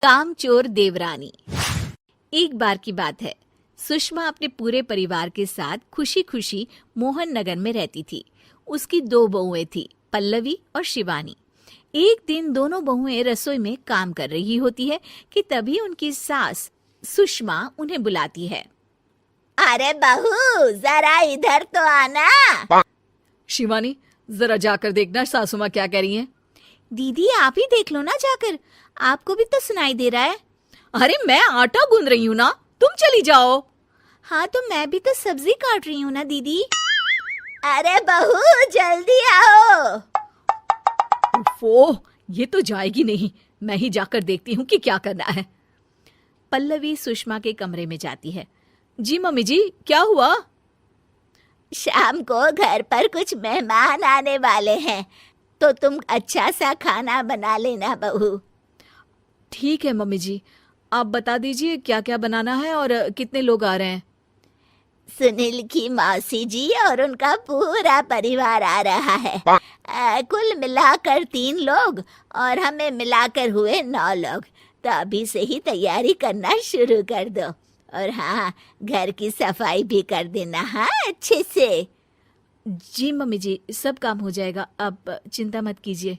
कामचोर देवरानी। एक बार की बात है, सुषमा अपने पूरे परिवार के साथ खुशी खुशी मोहन नगर में रहती थी। उसकी 2 बहुएं थी, पल्लवी और शिवानी। एक दिन दोनों बहुएं रसोई में काम कर रही होती है कि तभी उनकी सास सुषमा उन्हें बुलाती है। अरे बहू, जरा इधर तो आना। शिवानी, जरा जाकर देखना सासू माँ क्या कह रही हैं। दीदी, आप ही देख लो ना जाकर, आपको भी तो सुनाई दे रहा है। अरे मैं आटा गूंद रही हूँ ना, तुम चली जाओ। हाँ, तो मैं भी तो सब्जी काट रही हूँ ना दीदी। अरे बहू, जल्दी आओ। ओह, ये तो जाएगी नहीं। मैं ही जाकर देखती हूँ कि क्या करना है। पल्लवी सुषमा के कमरे में जाती है। जी मम्मी जी, क्या हुआ? शाम को घर पर कुछ मेहमान आने वाले हैं, तो तुम अच्छा सा खाना बना लेना बहू। ठीक है मम्मी जी, आप बता दीजिए क्या क्या बनाना है और कितने लोग आ रहे हैं। सुनील की मौसी जी और उनका पूरा परिवार आ रहा है। कुल मिलाकर 3 लोग और हमें मिलाकर हुए 9 लोग। तो अभी से ही तैयारी करना शुरू कर दो। और हाँ, घर की सफाई भी कर देना, हाँ, अच्छे से। जी मम्मी जी, सब काम हो जाएगा, आप चिंता मत कीजिए।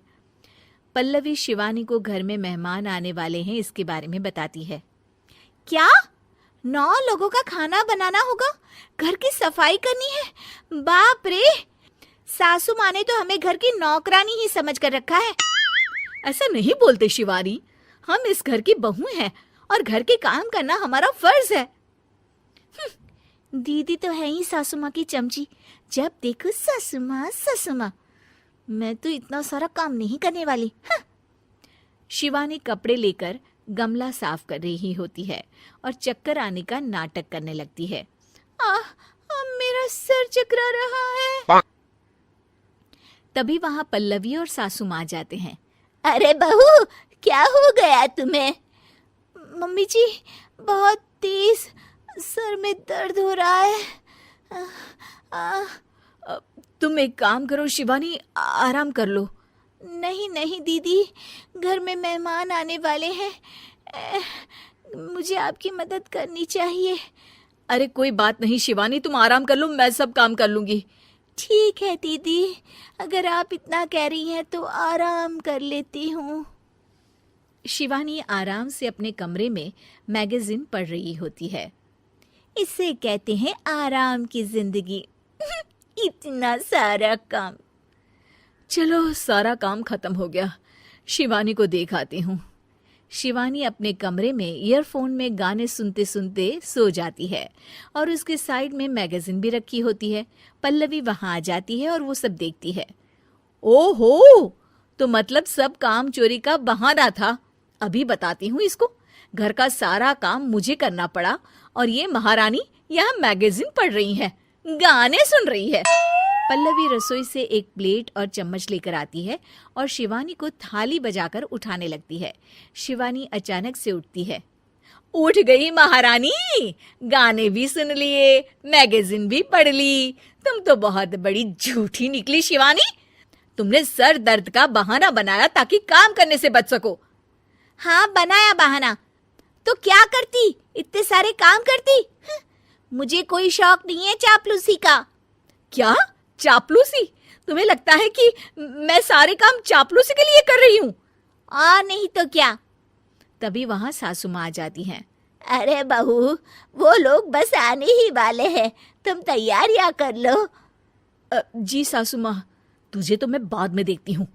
पल्लवी शिवानी को घर में मेहमान आने वाले हैं इसके बारे में बताती है। क्या? 9 लोगों का खाना बनाना होगा, घर की सफाई करनी है? बाप रे, सासू माँ ने तो हमें घर की नौकरानी ही समझ कर रखा है। ऐसा नहीं बोलते शिवानी, हम इस घर की बहू हैं और घर के काम करना हमारा फर्ज है। दीदी तो है ही सासू माँ की चमची, जब देखो सासू माँ सासू माँ। मैं तो इतना सारा काम नहीं करने वाली। शिवानी कपड़े लेकर गमला साफ कर रही होती है और चक्कर आने का नाटक करने लगती है। मेरा सर चकरा रहा है। तभी वहां पल्लवी और सासू माँ जाते हैं। अरे बहू, क्या हो गया तुम्हें? मम्मी जी, बहुत तेज सर में दर्द हो रहा है। तुम एक काम करो शिवानी, आराम कर लो। नहीं नहीं दीदी, घर में मेहमान आने वाले हैं, मुझे आपकी मदद करनी चाहिए। अरे कोई बात नहीं शिवानी, तुम आराम कर लो, मैं सब काम कर लूंगी। ठीक है दीदी, अगर आप इतना कह रही हैं तो आराम कर लेती हूँ। शिवानी आराम से अपने कमरे में मैगजीन पढ़ रही होती है। इसे कहते हैं आराम की जिंदगी। इतना सारा काम। चलो, सारा काम खत्म हो गया, शिवानी को देख आती हूँ। शिवानी अपने कमरे में ईयरफोन में गाने सुनते सुनते सो जाती है और उसके साइड में मैगजीन भी रखी होती है। पल्लवी वहां आ जाती है और वो सब देखती है। ओहो, तो मतलब सब काम चोरी का बहाना था। अभी बताती हूँ इसको। घर का सारा काम मुझे करना पड़ा और ये महारानी यहाँ मैगजीन पढ़ रही है, गाने सुन रही है। पल्लवी रसोई से एक प्लेट और चम्मच लेकर आती है और शिवानी को थाली बजाकर उठाने लगती है। शिवानी अचानक से उठती है। उठ गई महारानी, गाने भी सुन लिए, मैगजीन भी पढ़ ली। तुम तो बहुत बड़ी झूठी निकली शिवानी। तुमने सर दर्द का बहाना बनाया ताकि काम करने से बच सको। हाँ, बनाया बहाना, तो क्या करती, इतने सारे काम करती। मुझे कोई शौक नहीं है चापलूसी का। क्या चापलूसी? तुम्हें लगता है कि मैं सारे काम चापलूसी के लिए कर रही हूँ? और नहीं तो क्या। तभी वहां सासू माँ आ जाती हैं। अरे बहू, वो लोग बस आने ही वाले हैं, तुम तैयारियां कर लो। जी सासू माँ, तुझे तो मैं बाद में देखती हूँ।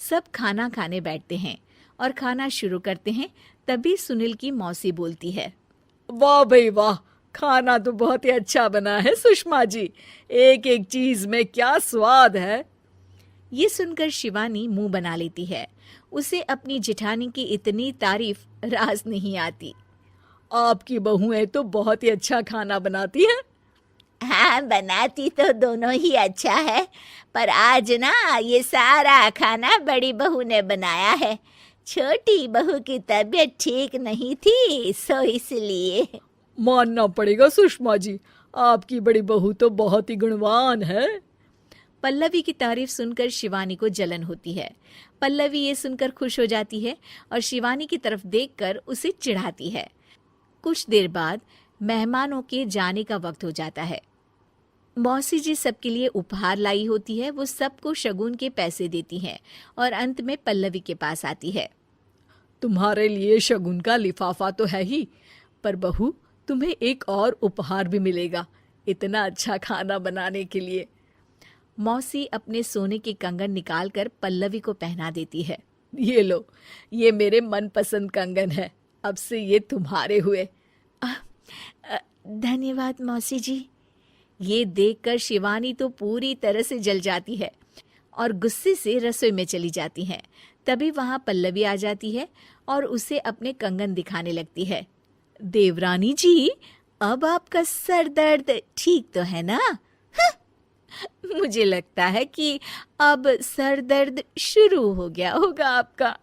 सब खाना खाने बैठते हैं और खाना शुरू करते हैं। तभी सुनील की मौसी बोलती है। वाह भाई वाह, खाना तो बहुत ही अच्छा बना है सुषमा जी, एक एक चीज में क्या स्वाद है। ये सुनकर शिवानी मुंह बना लेती है। उसे अपनी जेठानी की इतनी तारीफ रास नहीं आती। आपकी बहुएं तो बहुत ही अच्छा खाना बनाती हैं। हाँ, बनाती तो दोनों ही अच्छा है, पर आज ना ये सारा खाना बड़ी बहू ने बनाया है। छोटी बहू की तबीयत ठीक नहीं थी, सो इसलिए। मानना पड़ेगा सुषमा जी, आपकी बड़ी बहू तो बहुत ही गुणवान है। पल्लवी की तारीफ सुनकर शिवानी को जलन होती है। पल्लवी ये सुनकर खुश हो जाती है और शिवानी की तरफ देखकर उसे चिढ़ाती है। कुछ देर बाद मेहमानों के जाने का वक्त हो जाता है। मौसी जी सबके लिए उपहार लाई होती है। वो सबको शगुन के पैसे देती हैं और अंत में पल्लवी के पास आती है। तुम्हारे लिए शगुन का लिफाफा तो है ही, पर बहू तुम्हें एक और उपहार भी मिलेगा इतना अच्छा खाना बनाने के लिए। मौसी अपने सोने के कंगन निकालकर पल्लवी को पहना देती है। ये लो, ये मेरे मनपसंद कंगन है, अब से ये तुम्हारे हुए। धन्यवाद मौसी जी। ये देखकर शिवानी तो पूरी तरह से जल जाती है और गुस्से से रसोई में चली जाती है। तभी वहां पल्लवी आ जाती है और उसे अपने कंगन दिखाने लगती है। देवरानी जी, अब आपका सर दर्द ठीक तो है ना? मुझे लगता है कि अब सर दर्द शुरू हो गया होगा आपका।